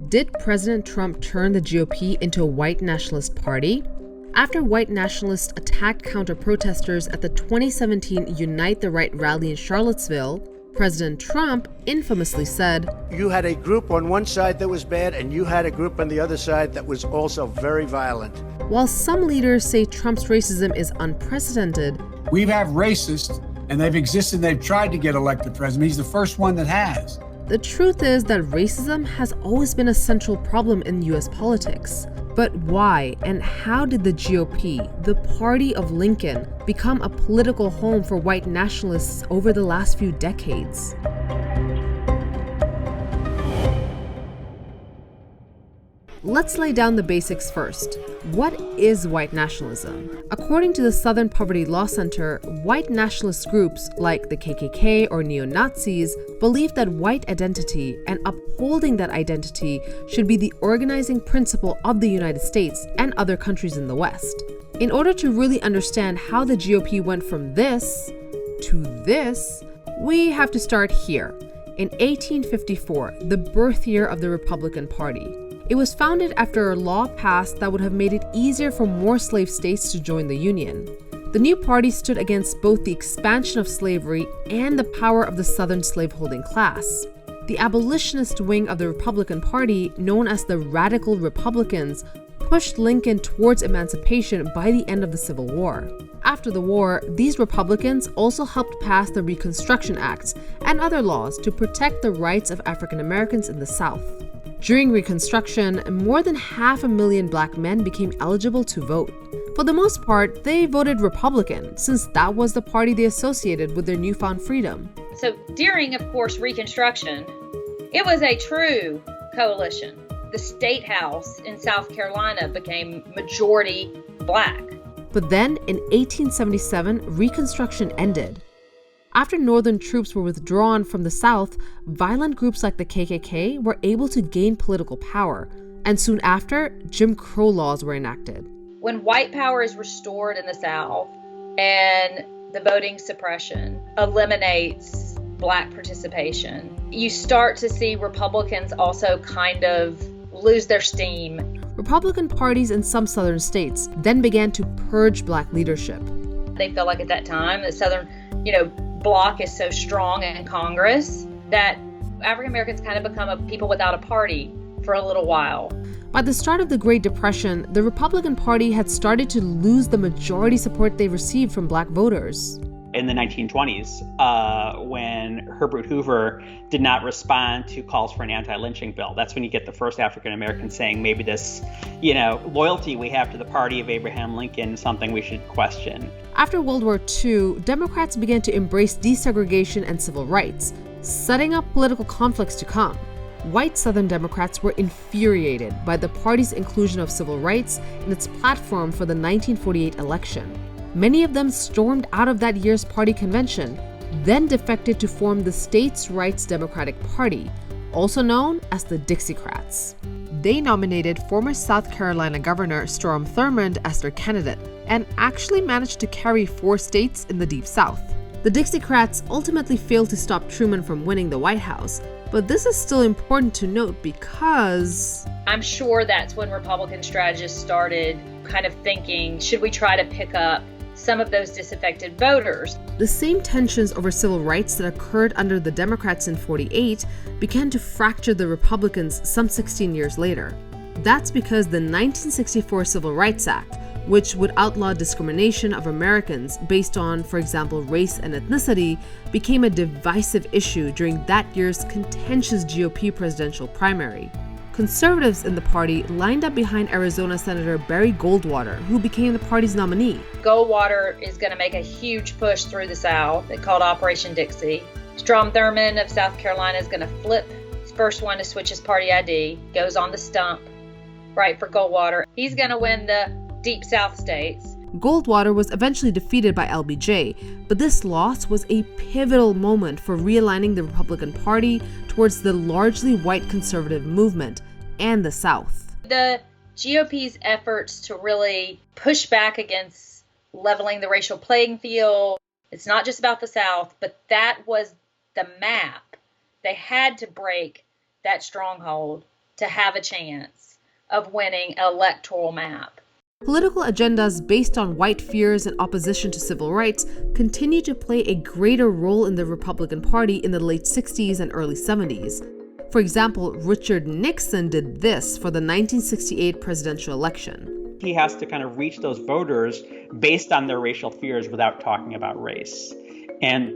Did President Trump turn the GOP into a white nationalist party? After white nationalists attacked counter-protesters at the 2017 Unite the Right rally in Charlottesville, President Trump infamously said, "You had a group on one side that was bad, and you had a group on the other side that was also very violent." While some leaders say Trump's racism is unprecedented, we have racists, and they've existed, they've tried to get elected president. He's the first one that has. The truth is that racism has always been a central problem in U.S. politics. But why and how did the GOP, the party of Lincoln, become a political home for white nationalists over the last few decades? Let's lay down the basics first. What is white nationalism? According to the Southern Poverty Law Center, white nationalist groups like the KKK or neo-Nazis believe that white identity and upholding that identity should be the organizing principle of the United States and other countries in the West. In order to really understand how the GOP went from this to this, we have to start here, in 1854, the birth year of the Republican Party. It was founded after a law passed that would have made it easier for more slave states to join the Union. The new party stood against both the expansion of slavery and the power of the Southern slaveholding class. The abolitionist wing of the Republican Party, known as the Radical Republicans, pushed Lincoln towards emancipation by the end of the Civil War. After the war, these Republicans also helped pass the Reconstruction Acts and other laws to protect the rights of African Americans in the South. During Reconstruction, more than 500,000 black men became eligible to vote. For the most part, they voted Republican, since that was the party they associated with their newfound freedom. So during, of course, Reconstruction, it was a true coalition. The State House in South Carolina became majority black. But then, in 1877, Reconstruction ended. After Northern troops were withdrawn from the South, violent groups like the KKK were able to gain political power, and soon after, Jim Crow laws were enacted. When white power is restored in the South and the voting suppression eliminates black participation, you start to see Republicans also kind of lose their steam. Republican parties in some Southern states then began to purge black leadership. They felt like at that time the Southern, bloc is so strong in Congress that African Americans kind of become a people without a party for a little while. By the start of the Great Depression, the Republican Party had started to lose the majority support they received from black voters. In the 1920s, when Herbert Hoover did not respond to calls for an anti-lynching bill, that's when you get the first African Americans saying maybe this, loyalty we have to the party of Abraham Lincoln is something we should question. After World War II, Democrats began to embrace desegregation and civil rights, setting up political conflicts to come. White Southern Democrats were infuriated by the party's inclusion of civil rights in its platform for the 1948 election. Many of them stormed out of that year's party convention, then defected to form the States' Rights Democratic Party, also known as the Dixiecrats. They nominated former South Carolina Governor Strom Thurmond as their candidate, and actually managed to carry 4 states in the Deep South. The Dixiecrats ultimately failed to stop Truman from winning the White House, but this is still important to note because I'm sure that's when Republican strategists started kind of thinking, should we try to pick up some of those disaffected voters? The same tensions over civil rights that occurred under the Democrats in '48 began to fracture the Republicans some 16 years later. That's because the 1964 Civil Rights Act, which would outlaw discrimination of Americans based on, for example, race and ethnicity, became a divisive issue during that year's contentious GOP presidential primary. Conservatives in the party lined up behind Arizona Senator Barry Goldwater, who became the party's nominee. Goldwater is going to make a huge push through the South, called Operation Dixie. Strom Thurmond of South Carolina is going to flip. He's the first one to switch his party ID, goes on the stump, right, for Goldwater. He's going to win the Deep South states. Goldwater was eventually defeated by LBJ, but this loss was a pivotal moment for realigning the Republican Party towards the largely white conservative movement and the South. The GOP's efforts to really push back against leveling the racial playing field, it's not just about the South, but that was the map. They had to break that stronghold to have a chance of winning an electoral map. Political agendas based on white fears and opposition to civil rights continue to play a greater role in the Republican Party in the late 60s and early 70s. For example, Richard Nixon did this for the 1968 presidential election. He has to kind of reach those voters based on their racial fears without talking about race. And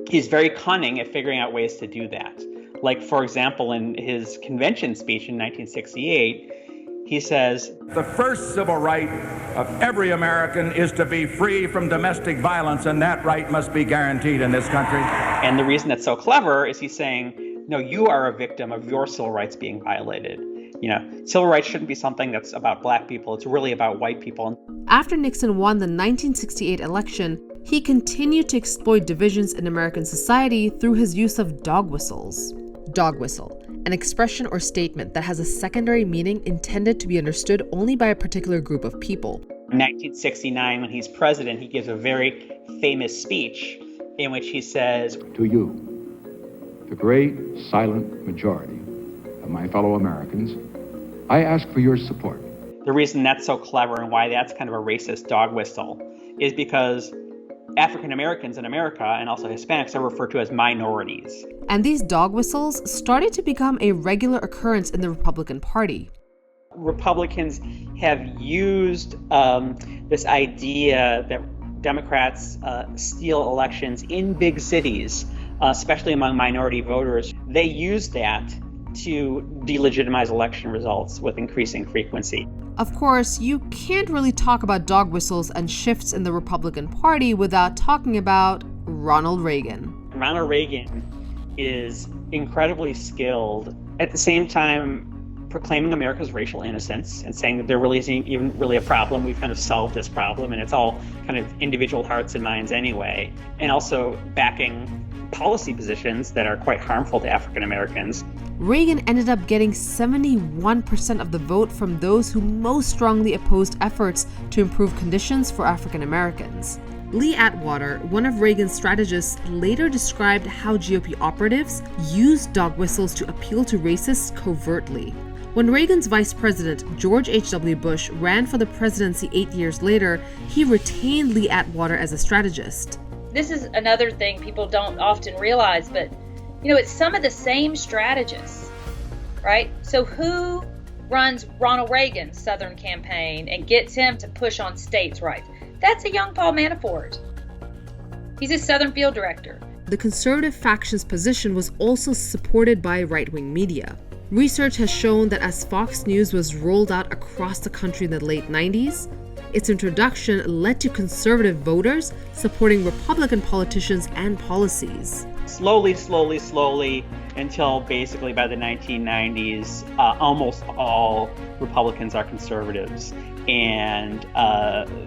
he's very cunning at figuring out ways to do that. Like, for example, in his convention speech in 1968, he says, "The first civil right of every American is to be free from domestic violence, and that right must be guaranteed in this country." And the reason that's so clever is he's saying, no, you are a victim of your civil rights being violated. Civil rights shouldn't be something that's about black people. It's really about white people. After Nixon won the 1968 election, he continued to exploit divisions in American society through his use of dog whistles. Dog whistle, an expression or statement that has a secondary meaning intended to be understood only by a particular group of people. In 1969, when he's president, he gives a very famous speech in which he says, "To you, the great silent majority of my fellow Americans, I ask for your support." The reason that's so clever and why that's kind of a racist dog whistle is because African Americans in America and also Hispanics are referred to as minorities. And these dog whistles started to become a regular occurrence in the Republican Party. Republicans have used this idea that Democrats steal elections in big cities, especially among minority voters. They use that to delegitimize election results with increasing frequency. Of course, you can't really talk about dog whistles and shifts in the Republican Party without talking about Ronald Reagan. Ronald Reagan is incredibly skilled, at the same time proclaiming America's racial innocence and saying that there really isn't even really a problem. We've kind of solved this problem and it's all kind of individual hearts and minds anyway. And also backing policy positions that are quite harmful to African Americans. Reagan ended up getting 71% of the vote from those who most strongly opposed efforts to improve conditions for African Americans. Lee Atwater, one of Reagan's strategists, later described how GOP operatives used dog whistles to appeal to racists covertly. When Reagan's vice president, George H.W. Bush, ran for the presidency 8 years later, he retained Lee Atwater as a strategist. This is another thing people don't often realize, but it's some of the same strategists, right? So who runs Ronald Reagan's Southern campaign and gets him to push on states' rights? That's a young Paul Manafort. He's a Southern field director. The conservative faction's position was also supported by right-wing media. Research has shown that as Fox News was rolled out across the country in the late 90s, its introduction led to conservative voters supporting Republican politicians and policies. Slowly, until basically by the 1990s, almost all Republicans are conservatives. And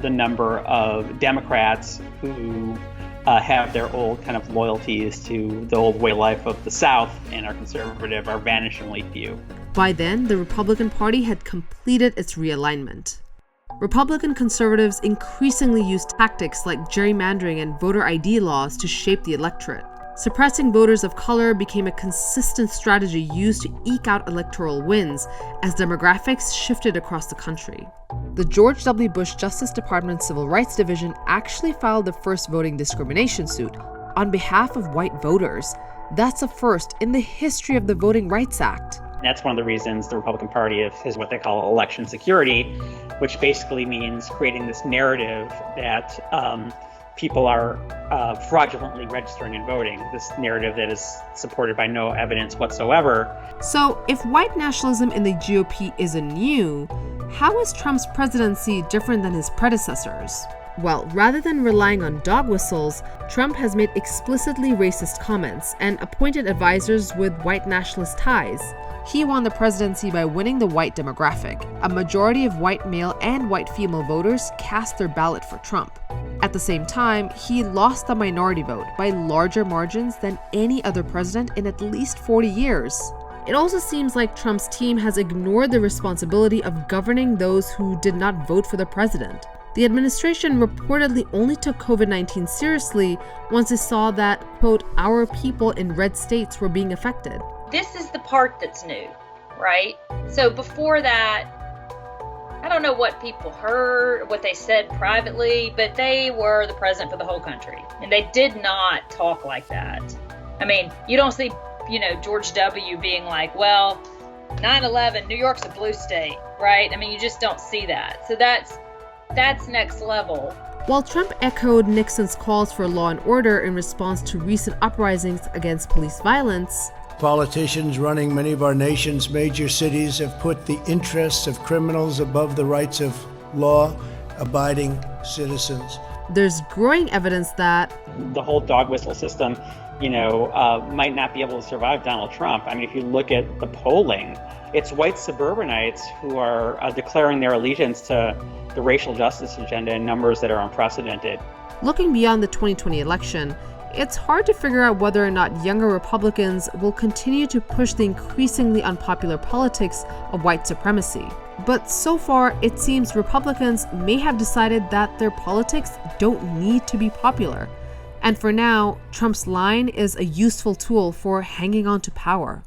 the number of Democrats who have their old kind of loyalties to the old way of life of the South and are conservative are vanishingly few. By then, the Republican Party had completed its realignment. Republican conservatives increasingly used tactics like gerrymandering and voter ID laws to shape the electorate. Suppressing voters of color became a consistent strategy used to eke out electoral wins as demographics shifted across the country. The George W. Bush Justice Department Civil Rights Division actually filed the first voting discrimination suit on behalf of white voters. That's a first in the history of the Voting Rights Act. That's one of the reasons the Republican Party has what they call election security, which basically means creating this narrative that people are fraudulently registering and voting, this narrative that is supported by no evidence whatsoever. So if white nationalism in the GOP isn't new, how is Trump's presidency different than his predecessors? Well, rather than relying on dog whistles, Trump has made explicitly racist comments and appointed advisors with white nationalist ties. He won the presidency by winning the white demographic. A majority of white male and white female voters cast their ballot for Trump. At the same time, he lost the minority vote by larger margins than any other president in at least 40 years. It also seems like Trump's team has ignored the responsibility of governing those who did not vote for the president. The administration reportedly only took COVID-19 seriously once it saw that, quote, our people in red states were being affected. This is the part that's new. right? So before that, I don't know what people heard, what they said privately, but they were the president for the whole country. And they did not talk like that. I mean, you don't see, George W. being like, well, 9/11, New York's a blue state, right? I mean, you just don't see that. So that's next level. While Trump echoed Nixon's calls for law and order in response to recent uprisings against police violence, politicians running many of our nation's major cities have put the interests of criminals above the rights of law-abiding citizens. there's growing evidence that the whole dog whistle system, might not be able to survive Donald Trump. I mean, if you look at the polling, it's white suburbanites who are declaring their allegiance to the racial justice agenda in numbers that are unprecedented. Looking beyond the 2020 election, it's hard to figure out whether or not younger Republicans will continue to push the increasingly unpopular politics of white supremacy. But so far, it seems Republicans may have decided that their politics don't need to be popular. And for now, Trump's line is a useful tool for hanging on to power.